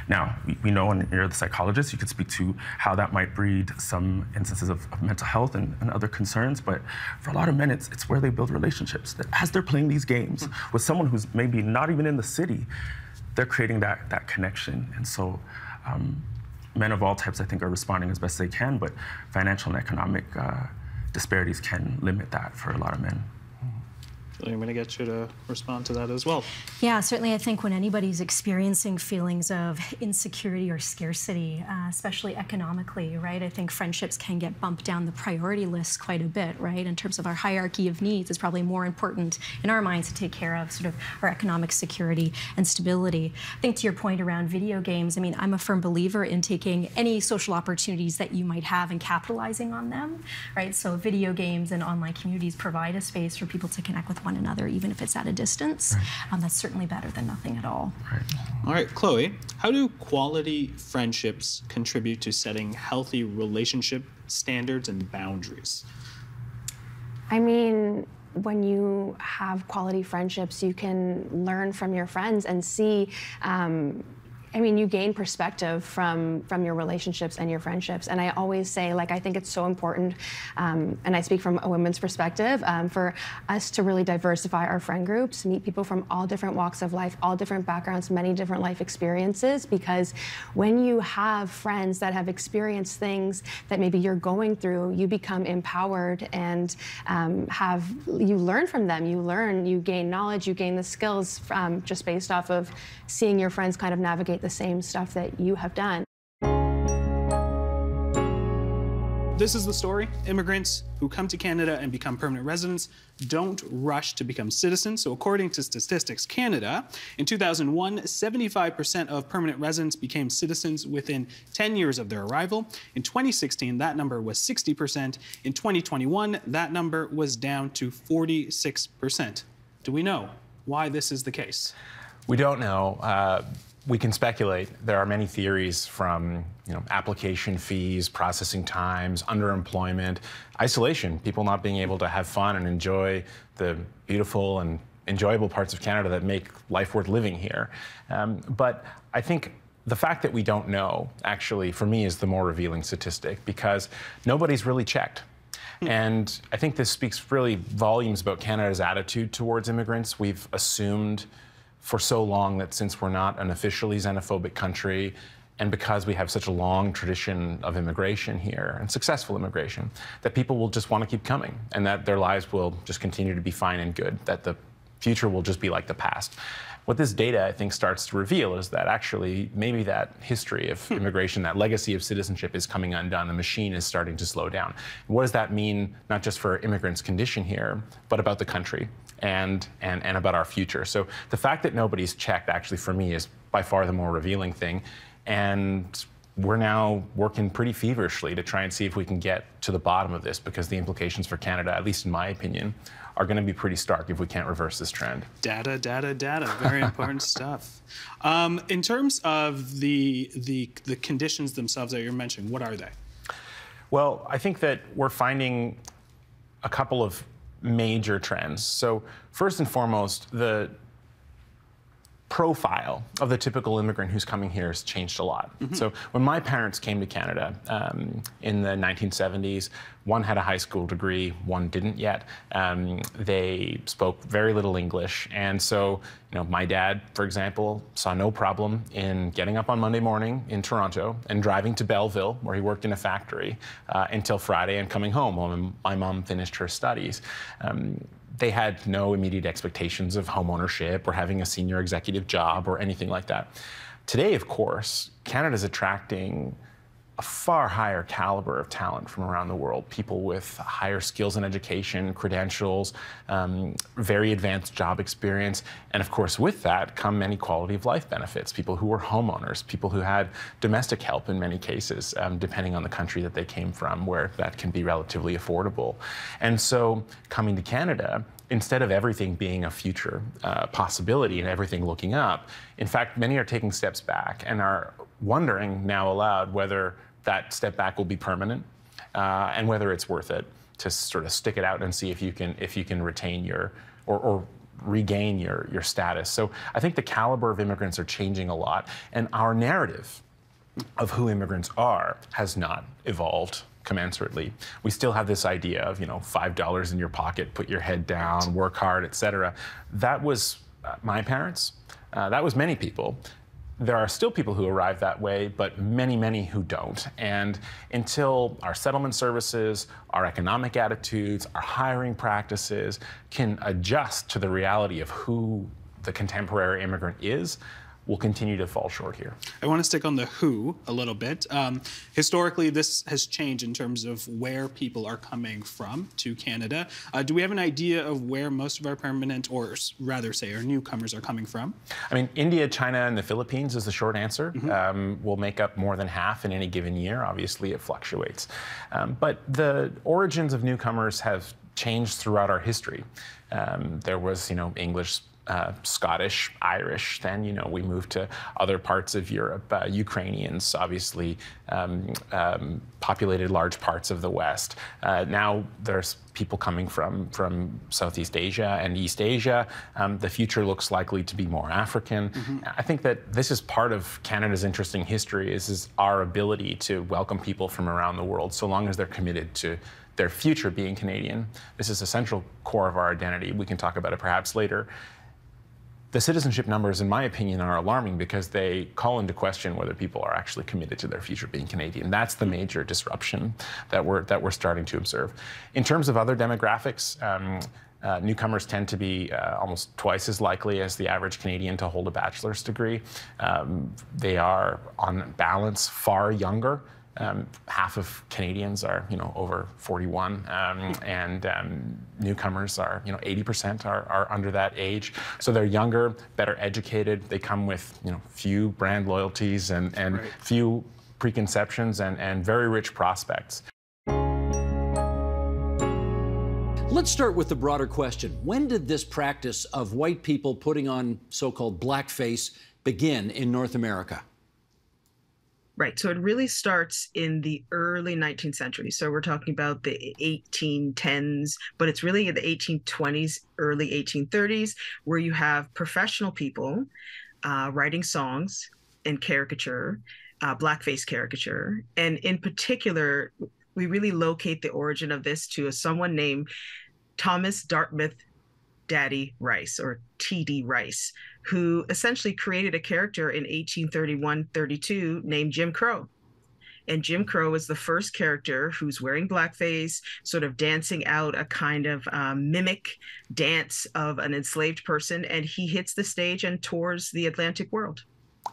Now, we know, and you're the psychologist, you could speak to how that might breed some instances of mental health and other concerns, but for a lot of men, it's where they build relationships. That as they're playing these games with someone who's maybe not even in the city, they're creating that connection. And so men of all types, I think, are responding as best they can, but financial and economic disparities can limit that for a lot of men. I'm going to get you to respond to that as well. Yeah, certainly I think when anybody's experiencing feelings of insecurity or scarcity, especially economically, right, I think friendships can get bumped down the priority list quite a bit, right, in terms of our hierarchy of needs. It's probably more important in our minds to take care of sort of our economic security and stability. I think to your point around video games, I mean, I'm a firm believer in taking any social opportunities that you might have and capitalizing on them, right? So video games and online communities provide a space for people to connect with one another, even if it's at a distance. Right. That's certainly better than nothing at all. Right. All right, Chloe, how do quality friendships contribute to setting healthy relationship standards and boundaries? I mean, when you have quality friendships, you can learn from your friends and see I mean, you gain perspective from your relationships and your friendships. And I always say, like, I think it's so important, and I speak from a women's perspective, for us to really diversify our friend groups, meet people from all different walks of life, all different backgrounds, many different life experiences, because when you have friends that have experienced things that maybe you're going through, you become empowered and you learn from them. You gain knowledge, you gain the skills just based off of seeing your friends kind of navigate the same stuff that you have done. This is the story. Immigrants who come to Canada and become permanent residents don't rush to become citizens. So according to Statistics Canada, in 2001, 75% of permanent residents became citizens within 10 years of their arrival. In 2016, that number was 60%. In 2021, that number was down to 46%. Do we know why this is the case? We don't know. We can speculate. There are many theories, from application fees, processing times, underemployment, isolation, people not being able to have fun and enjoy the beautiful and enjoyable parts of Canada that make life worth living here. But I think the fact that we don't know, actually, for me, is the more revealing statistic, because nobody's really checked. And I think this speaks really volumes about Canada's attitude towards immigrants. We've assumed for so long that since we're not an officially xenophobic country, and because we have such a long tradition of immigration here, and successful immigration, that people will just want to keep coming, and that their lives will just continue to be fine and good, that the future will just be like the past. What this data, I think, starts to reveal is that actually maybe that history of immigration, that legacy of citizenship, is coming undone. The machine is starting to slow down. What does that mean, not just for immigrants' condition here, but about the country and about our future? So the fact that nobody's checked, actually, for me, is by far the more revealing thing. And we're now working pretty feverishly to try and see if we can get to the bottom of this, because the implications for Canada, at least in my opinion, are going to be pretty stark if we can't reverse this trend. Data, data, data. Very important stuff. In terms of the conditions themselves that you're mentioning, what are they? Well, I think that we're finding a couple of major trends. So first and foremost, the profile of the typical immigrant who's coming here has changed a lot. Mm-hmm. So when my parents came to Canada in the 1970s, one had a high school degree, one didn't yet. They spoke very little English. And so, my dad, for example, saw no problem in getting up on Monday morning in Toronto and driving to Belleville, where he worked in a factory, until Friday, and coming home when my mom finished her studies. They had no immediate expectations of home ownership or having a senior executive job or anything like that. Today, of course, Canada's attracting a far higher caliber of talent from around the world, people with higher skills and education, credentials, very advanced job experience. And of course, with that come many quality of life benefits, people who were homeowners, people who had domestic help in many cases, depending on the country that they came from, where that can be relatively affordable. And so coming to Canada, instead of everything being a future possibility and everything looking up, in fact, many are taking steps back and are wondering now aloud whether that step back will be permanent and whether it's worth it to sort of stick it out and see if you can retain your or regain your status. So I think the caliber of immigrants are changing a lot, and our narrative of who immigrants are has not evolved commensurately. We still have this idea of, $5 in your pocket, put your head down, work hard, etc. That was my parents. That was many people. there are still people who arrive that way, but many, many who don't. And until our settlement services, our economic attitudes, our hiring practices can adjust to the reality of who the contemporary immigrant is, we'll continue to fall short here. I want to stick on the who a little bit. Historically, this has changed in terms of where people are coming from to Canada. Do we have an idea of where most of our permanent, or rather say our newcomers, are coming from? I mean, India, China, and the Philippines is the short answer. Will make up more than half in any given year. Obviously, it fluctuates. But the origins of newcomers have changed throughout our history. There was, English, Scottish, Irish, then, we moved to other parts of Europe. Ukrainians, obviously, populated large parts of the West. Now there's people coming from Southeast Asia and East Asia. The future looks likely to be more African. I think that this is part of Canada's interesting history, is our ability to welcome people from around the world, so long as they're committed to their future being Canadian. This is a central core of our identity. We can talk about it perhaps later. The citizenship numbers, in my opinion, are alarming because they call into question whether people are actually committed to their future being Canadian. That's the major disruption that we're starting to observe. In terms of other demographics, newcomers tend to be almost twice as likely as the average Canadian to hold a bachelor's degree. They are, on balance, far younger. Half of Canadians are, over 41, and newcomers are, 80% are under that age. So they're younger, better educated. They come with, few brand loyalties and right. few preconceptions and very rich prospects. Let's start with the broader question. When did this practice of white people putting on so-called blackface begin in North America? Right. So it really starts in the early 19th century. So we're talking about the 1810s, but it's really in the 1820s, early 1830s, where you have professional people writing songs and caricature, blackface caricature. And in particular, we really locate the origin of this to someone named Thomas Dartmouth Daddy Rice, or T.D. Rice, who essentially created a character in 1831-32 named Jim Crow. And Jim Crow is the first character who's wearing blackface, sort of dancing out a kind of mimic dance of an enslaved person, and he hits the stage and tours the Atlantic world.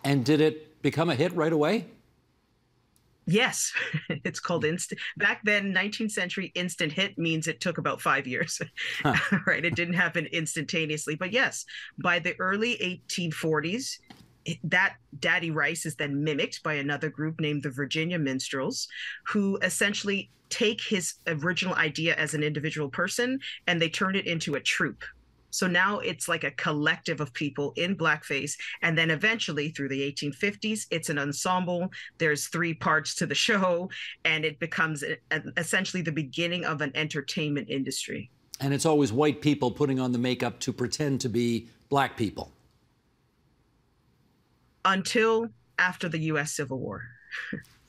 And did it become a hit right away? Yes, it's called instant. Back then, 19th century, instant hit means it took about 5 years, right? It didn't happen instantaneously. But yes, by the early 1840s, that Daddy Rice is then mimicked by another group named the Virginia Minstrels, who essentially take his original idea as an individual person and they turn it into a troupe. So now it's like a collective of people in blackface. And then eventually through the 1850s, it's an ensemble. There's 3 parts to the show, and it becomes essentially the beginning of an entertainment industry. And it's always white people putting on the makeup to pretend to be black people. Until after the U.S. Civil War.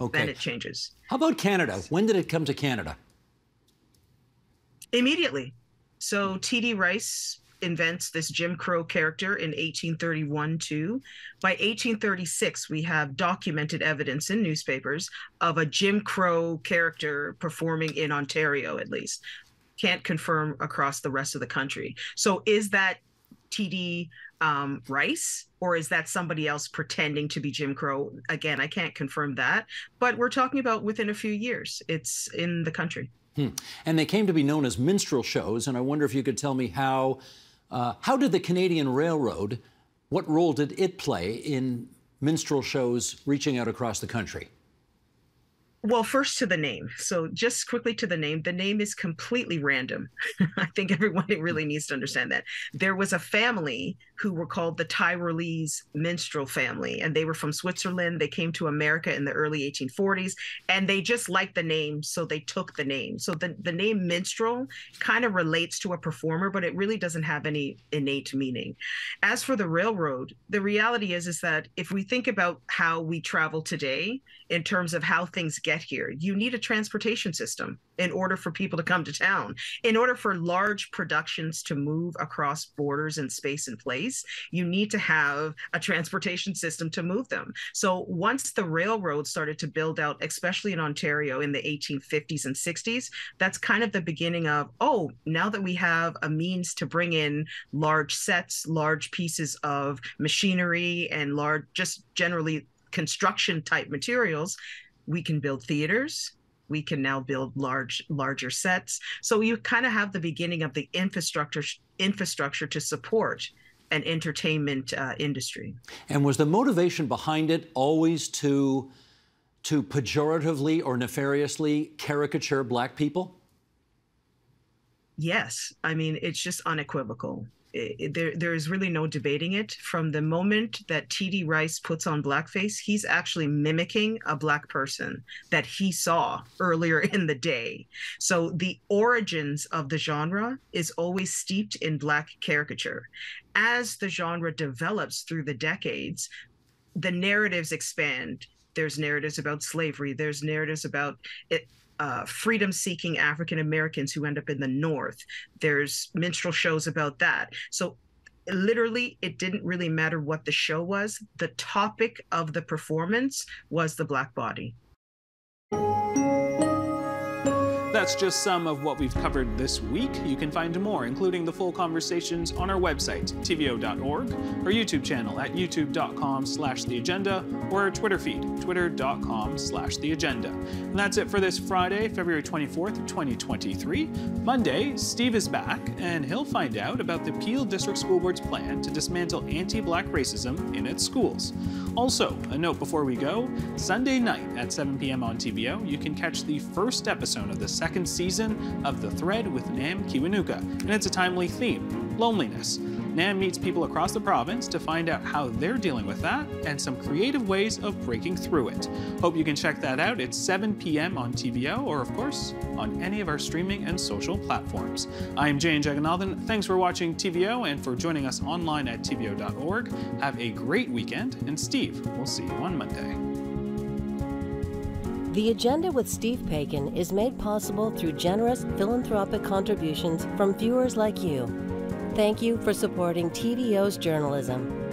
Okay. Then it changes. How about Canada? When did it come to Canada? Immediately. So T.D. Rice invents this Jim Crow character in 1831 too. By 1836, we have documented evidence in newspapers of a Jim Crow character performing in Ontario, at least. Can't confirm across the rest of the country. So is that T.D. Rice, or is that somebody else pretending to be Jim Crow? Again, I can't confirm that, but we're talking about within a few years. It's in the country. And they came to be known as minstrel shows, and I wonder if you could tell me how did the Canadian Railroad, what role did it play in minstrel shows reaching out across the country? Well, first to the name. So just quickly to the name. The name is completely random. I think everyone really needs to understand that. There was a family who were called the Tyrolese minstrel family, and they were from Switzerland. They came to America in the early 1840s, and they just liked the name, so they took the name. So the name minstrel kind of relates to a performer, but it really doesn't have any innate meaning. As for the railroad, the reality is that if we think about how we travel today in terms of how things get get here. You need a transportation system in order for people to come to town. In order for large productions to move across borders and space and place, you need to have a transportation system to move them. So once the railroad started to build out, especially in Ontario in the 1850s and 60s, that's kind of the beginning of, oh, now that we have a means to bring in large sets, large pieces of machinery, and large, just generally construction type materials, we can build theaters. We can now build larger sets. So you kind of have the beginning of the infrastructure to support an entertainment industry. And was the motivation behind it always to pejoratively or nefariously caricature Black people? Yes, I mean, it's just unequivocal. There is really no debating it. From the moment that T.D. Rice puts on blackface, he's actually mimicking a Black person that he saw earlier in the day. So the origins of the genre is always steeped in Black caricature. As the genre develops through the decades, the narratives expand. There's narratives about slavery. There's narratives about freedom-seeking African Americans who end up in the North. There's minstrel shows about that. So literally, it didn't really matter what the show was. The topic of the performance was the Black body. That's just some of what we've covered this week. You can find more, including the full conversations, on our website, TVO.org, our YouTube channel at youtube.com/theagenda, or our Twitter feed, twitter.com/theagenda. And that's it for this Friday, February 24th, 2023. Monday, Steve is back, and he'll find out about the Peel District School Board's plan to dismantle anti-Black racism in its schools. Also, a note before we go, Sunday night at 7 p.m. on TVO, you can catch the first episode of the second season of The Thread with Nam Kiwanuka, and it's a timely theme, loneliness. Nam meets people across the province to find out how they're dealing with that and some creative ways of breaking through it. Hope you can check that out. It's 7 p.m. on TVO, or of course, on any of our streaming and social platforms. I'm Jane Jaganathan. Thanks for watching TVO and for joining us online at tvo.org. Have a great weekend, and Steve, we'll see you on Monday. The Agenda with Steve Paikin is made possible through generous philanthropic contributions from viewers like you. Thank you for supporting TVO's journalism.